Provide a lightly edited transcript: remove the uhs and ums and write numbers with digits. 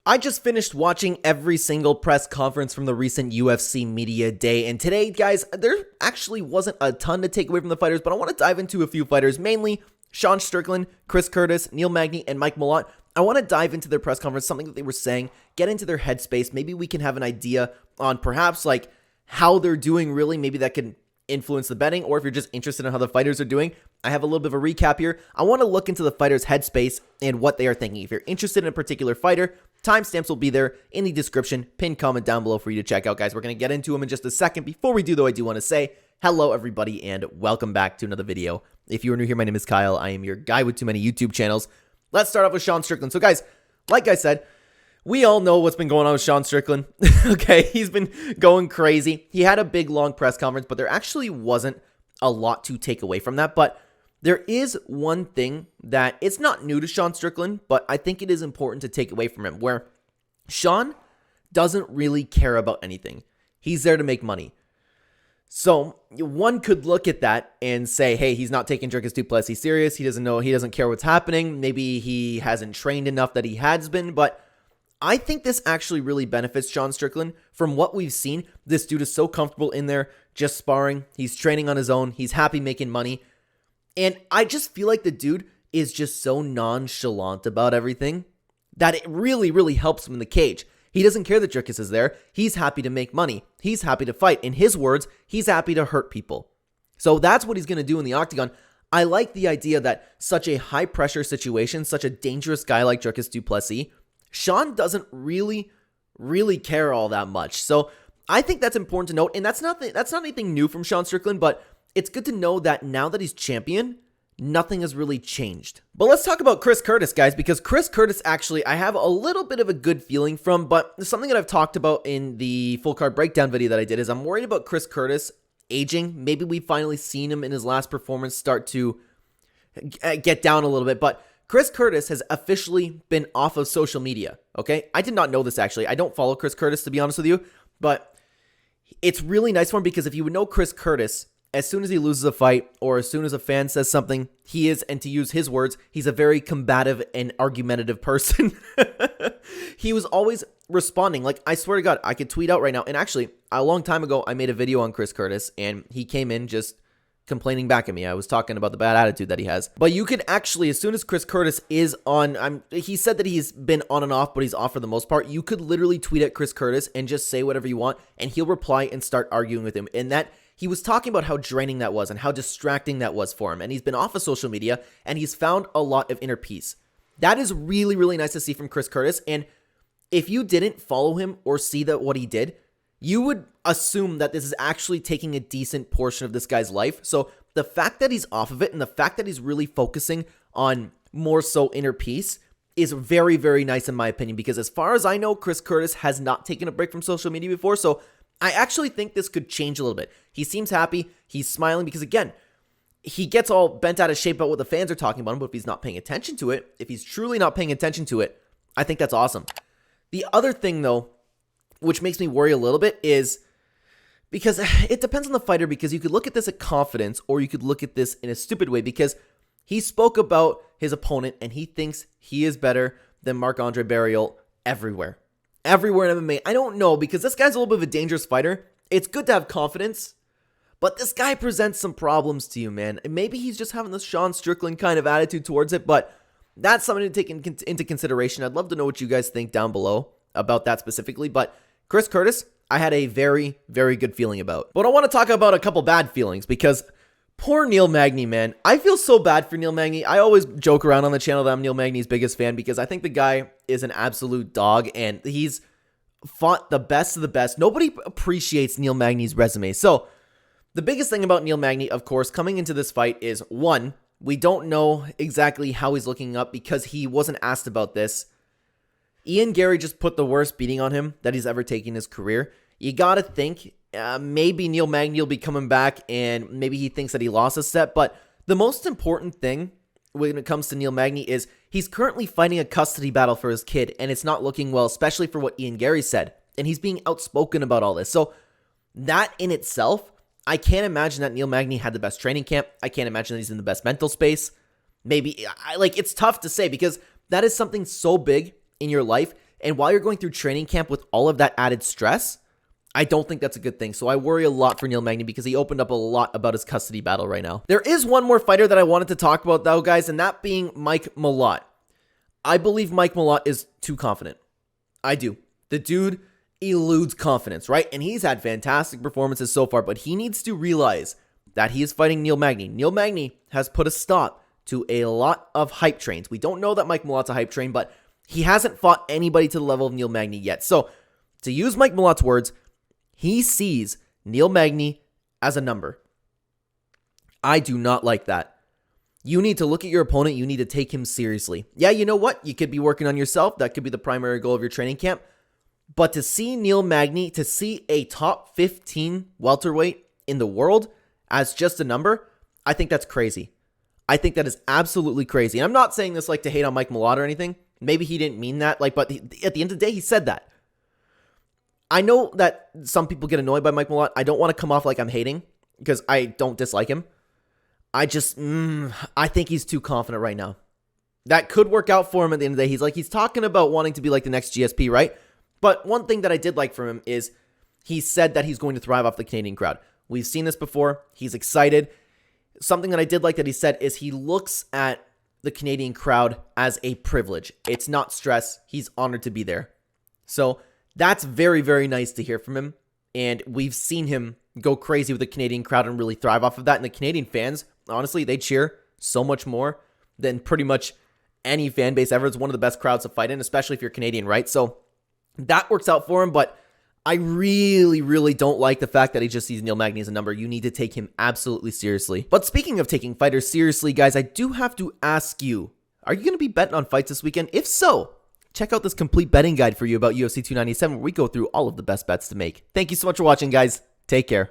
I just finished watching every single press conference from the recent UFC Media Day, and today, guys, there actually wasn't a ton to take away from the fighters, but I want to dive into a few fighters, mainly Sean Strickland, Chris Curtis, Neil Magny, and Mike Malott. I want to dive into their press conference, something that they were saying, get into their headspace. Maybe we can have an idea on perhaps like how they're doing really. Maybe that can influence the betting, or if you're just interested in how the fighters are doing, I have a little bit of a recap here. I want to look into the fighters' headspace and what they are thinking. If you're interested in a particular fighter, timestamps will be there in the description, pinned comment down below for you to check out, guys. We're going to get into them in just a second. Before we do, though, I do want to say hello, everybody, and welcome back to another video. If you are new here, my name is Kyle. I am your guy with too many YouTube channels. Let's start off with Sean Strickland. So, guys, like I said, we all know what's been going on with Sean Strickland. Okay, he's been going crazy. He had a big, long press conference, but there actually wasn't a lot to take away from that. But there is one thing that it's not new to Sean Strickland, but I think it is important to take away from him, where Sean doesn't really care about anything. He's there to make money. So one could look at that and say, hey, he's not taking Dricus du Plessis serious. He doesn't care what's happening. Maybe he hasn't trained enough that he has been, but I think this actually really benefits Sean Strickland. From what we've seen, this dude is so comfortable in there just sparring. He's training on his own. He's happy making money. And I just feel like the dude is just so nonchalant about everything that it really, really helps him in the cage. He doesn't care that Dricus is there. He's happy to make money. He's happy to fight. In his words, he's happy to hurt people. So that's what he's going to do in the octagon. I like the idea that such a high-pressure situation, such a dangerous guy like Dricus du Plessis, Sean doesn't really care all that much. So I think that's important to note, and that's not anything new from Sean Strickland, but it's good to know that now that he's champion, nothing has really changed. But let's talk about Chris Curtis, guys, because Chris Curtis actually I have a little bit of a good feeling from, but something that I've talked about in the full card breakdown video that I did is I'm worried about Chris Curtis aging. Maybe we've finally seen him in his last performance start to get down a little bit, but Chris Curtis has officially been off of social media, okay? I did not know this, actually. I don't follow Chris Curtis, to be honest with you, but it's really nice for him because if you would know Chris Curtis, as soon as he loses a fight or as soon as a fan says something, he is, and to use his words, he's a very combative and argumentative person. He was always responding. Like, I swear to God, I could tweet out right now. And actually, a long time ago, I made a video on Chris Curtis, and he came in just complaining back at me. I was talking about the bad attitude that he has. But you could actually, as soon as Chris Curtis is on, he said that he's been on and off, but he's off for the most part. You could literally tweet at Chris Curtis and just say whatever you want, and he'll reply and start arguing with him. And that, he was talking about how draining that was and how distracting that was for him. And he's been off of social media, and he's found a lot of inner peace. That is really, really nice to see from Chris Curtis. And if you didn't follow him or see that what he did, you would assume that this is actually taking a decent portion of this guy's life. So the fact that he's off of it and the fact that he's really focusing on more so inner peace is very, very nice in my opinion, because as far as I know, Chris Curtis has not taken a break from social media before. So I actually think this could change a little bit. He seems happy. He's smiling because, again, he gets all bent out of shape about what the fans are talking about him, but if he's not paying attention to it, if he's truly not paying attention to it, I think that's awesome. The other thing, though, which makes me worry a little bit, is because it depends on the fighter, because you could look at this at confidence or you could look at this in a stupid way, because he spoke about his opponent and he thinks he is better than Marc-Andre Barriault everywhere in MMA. I don't know, because this guy's a little bit of a dangerous fighter. It's good to have confidence, but this guy presents some problems to you, man. And maybe he's just having this Sean Strickland kind of attitude towards it, but that's something to take into consideration. I'd love to know what you guys think down below about that specifically, but Chris Curtis, I had a very, very good feeling about. But I want to talk about a couple bad feelings, because poor Neil Magny, man. I feel so bad for Neil Magny. I always joke around on the channel that I'm Neil Magny's biggest fan, because I think the guy is an absolute dog, and he's fought the best of the best. Nobody appreciates Neil Magny's resume. So the biggest thing about Neil Magny, of course, coming into this fight is, one, we don't know exactly how he's looking up because he wasn't asked about this. Ian Gary just put the worst beating on him that he's ever taken in his career. You got to think maybe Neil Magny will be coming back and maybe he thinks that he lost a step. But the most important thing when it comes to Neil Magny is he's currently fighting a custody battle for his kid, and it's not looking well, especially for what Ian Gary said. And he's being outspoken about all this. So that in itself, I can't imagine that Neil Magny had the best training camp. I can't imagine that he's in the best mental space. Maybe, it's tough to say because that is something so big in your life. And while you're going through training camp with all of that added stress, I don't think that's a good thing. So I worry a lot for Neil Magny because he opened up a lot about his custody battle right now. There is one more fighter that I wanted to talk about though, guys, and that being Mike Malott. I believe Mike Malott is too confident. I do. The dude eludes confidence, right? And he's had fantastic performances so far, but he needs to realize that he is fighting Neil Magny. Neil Magny has put a stop to a lot of hype trains. We don't know that Mike Malott's a hype train, but he hasn't fought anybody to the level of Neil Magny yet. So to use Mike Malott's words, he sees Neil Magny as a number. I do not like that. You need to look at your opponent. You need to take him seriously. Yeah, you know what? You could be working on yourself. That could be the primary goal of your training camp. But to see Neil Magny, to see a top 15 welterweight in the world as just a number, I think that's crazy. I think that is absolutely crazy. And I'm not saying this like to hate on Mike Malott or anything. Maybe he didn't mean that. But at the end of the day, he said that. I know that some people get annoyed by Mike Malott. I don't want to come off like I'm hating because I don't dislike him. I think he's too confident right now. That could work out for him at the end of the day. He's talking about wanting to be like the next GSP, right? But one thing that I did like from him is he said that he's going to thrive off the Canadian crowd. We've seen this before. He's excited. Something that I did like that he said is he looks at the Canadian crowd as a privilege. It's not stress. He's honored to be there. So that's very, very nice to hear from him. And we've seen him go crazy with the Canadian crowd and really thrive off of that. And the Canadian fans, honestly, they cheer so much more than pretty much any fan base ever. It's one of the best crowds to fight in, especially if you're Canadian, right? So that works out for him, but I really, really don't like the fact that he just sees Neil Magny as a number. You need to take him absolutely seriously. But speaking of taking fighters seriously, guys, I do have to ask you, are you going to be betting on fights this weekend? If so, check out this complete betting guide for you about UFC 297 where we go through all of the best bets to make. Thank you so much for watching, guys. Take care.